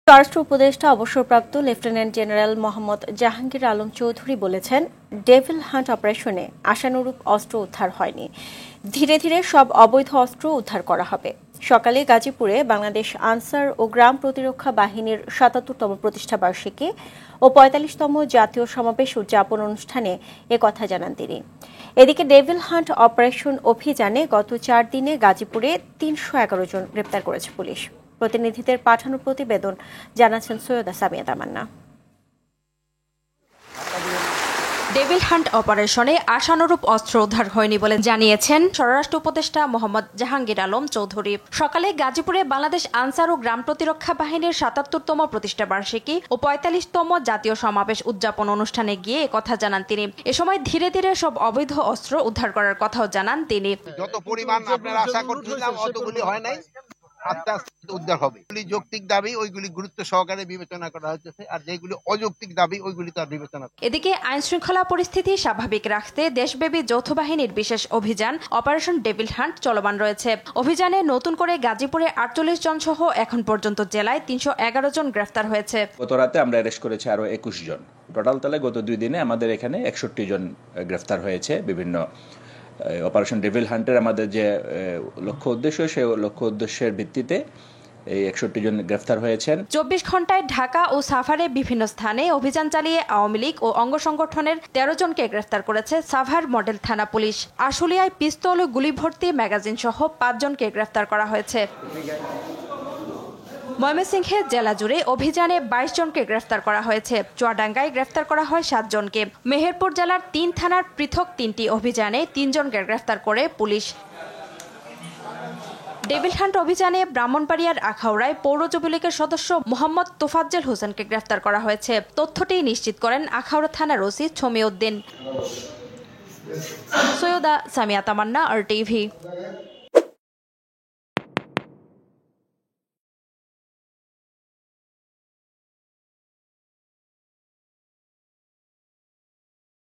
স্বরাষ্ট্র উপদেষ্টা অবসরপ্রাপ্ত লেফটেন্যান্ট জেনারেল মোহাম্মদ জাহাঙ্গীর আলম চৌধুরী বলেছেন, ডেভিল হান্ট অপারেশনে আশানুরূপ অস্ত্র উদ্ধার হয়নি। ধীরে ধীরে সব অবৈধ অস্ত্র উদ্ধার করা হবে। সকালে গাজীপুরে বাংলাদেশ আনসার ও গ্রাম প্রতিরক্ষা বাহিনীর ৭৭তম প্রতিষ্ঠাবার্ষিকী ও ৪৫তম জাতীয় সমাবেশ উদযাপন অনুষ্ঠানে একথা জানান তিনি। এদিকে ডেভিল হান্ট অপারেশন অভিযানে গত ৪ দিনে গাজীপুরে ৩১১ জন গ্রেপ্তার করেছে পুলিশ। প্রতিনিধিদের পাঠানো প্রতিবেদন জানাচ্ছেন সৈয়দা সামিয়া তামান্না। ডেভিল হান্ট অপারেশনে আশানুরূপ অস্ত্র উদ্ধার হয়নি বলে জানিয়েছেন স্বরাষ্ট্র উপদেষ্টা মোহাম্মদ জাহাঙ্গীর আলম চৌধুরী। সকালে গাজীপুরে বাংলাদেশ আনসার ও গ্রাম প্রতিরক্ষা বাহিনীর ৭৭তম প্রতিষ্ঠাবার্ষিকী ও ৪৫তম জাতীয় সমাবেশ উদযাপন অনুষ্ঠানে গিয়ে একথা জানান তিনি। এ সময় ধীরে ধীরে সব অবৈধ অস্ত্র উদ্ধার করার কথাও জানান তিনি। যত পরিমাণ আপনারা আশা করছিলাম অতগুলি হয় নাই, আস্তে আস্তে উদ্ধার হবে। যৌক্তিক দাবি ওইগুলি গুরুত্ব সহকারে বিবেচনা করা হচ্ছে, আর যেগুলি অযৌক্তিক দাবি ওইগুলি তার বিবেচনা। এদিকে আইন শৃঙ্খলা পরিস্থিতি স্বাভাবিক রাখতে দেশব্যাপী যৌথ বাহিনীর বিশেষ অভিযান অপারেশন ডেভিল হান্ট চলমান রয়েছে। অভিযানে নতুন করে গাজীপুরে ৪৮ জন সহ এখন পর্যন্ত জেলায় ৩১১ জন গ্রেফতার হয়েছে। গত রাতে আমরা অ্যারেস্ট করেছি আরো ২১ জন। টোটাল তাহলে গত ২ দিনে আমাদের এখানে ৬১ জন গ্রেফতার হয়েছে। বিভিন্ন অপারেশন ডেভিল হান্টের আমাদের যে লক্ষ্য উদ্দেশ্য, সেই লক্ষ্য উদ্দেশ্যের ভিত্তিতে এই ৬১ জন গ্রেফতার হয়েছেন। ২৪ ঘন্টায় ঢাকা ও সাভারে বিভিন্ন স্থানে অভিযান চালিয়ে আওয়ামী লীগ ও অঙ্গ সংগঠনের ১৩ জনকে গ্রেফতার করেছে সাভার মডেল থানা পুলিশ। আশুলিয়ায় পিস্তল ও গুলি ভর্তি ম্যাগাজিন সহ ৫ জনকে গ্রেফতার করা হয়েছে। ময়মনসিংহে জেলা জুড়ে অভিযানে ২২ জনকে গ্রেফতার করা হয়েছে। চুয়াডাঙ্গায় গ্রেফতার করা হয় ৭ জনকে। মেহেরপুর জেলার ৩ থানার পৃথক ৩টি অভিযানে ৩ জনকে গ্রেফতার করে পুলিশ। ডেভিল হান্ট অভিযানে ব্রাহ্মণবাড়িয়ার আখাউড়ায় পৌর যুবলীগের সদস্য মোহাম্মদ তোফাজ্জল হোসেনকে গ্রেফতার করা হয়েছে। তথ্যটি নিশ্চিত করেন আখাউড়া থানার ওসি ছমিউদ্দিন। সৈয়দা সামিয়া তামান্না, RTV।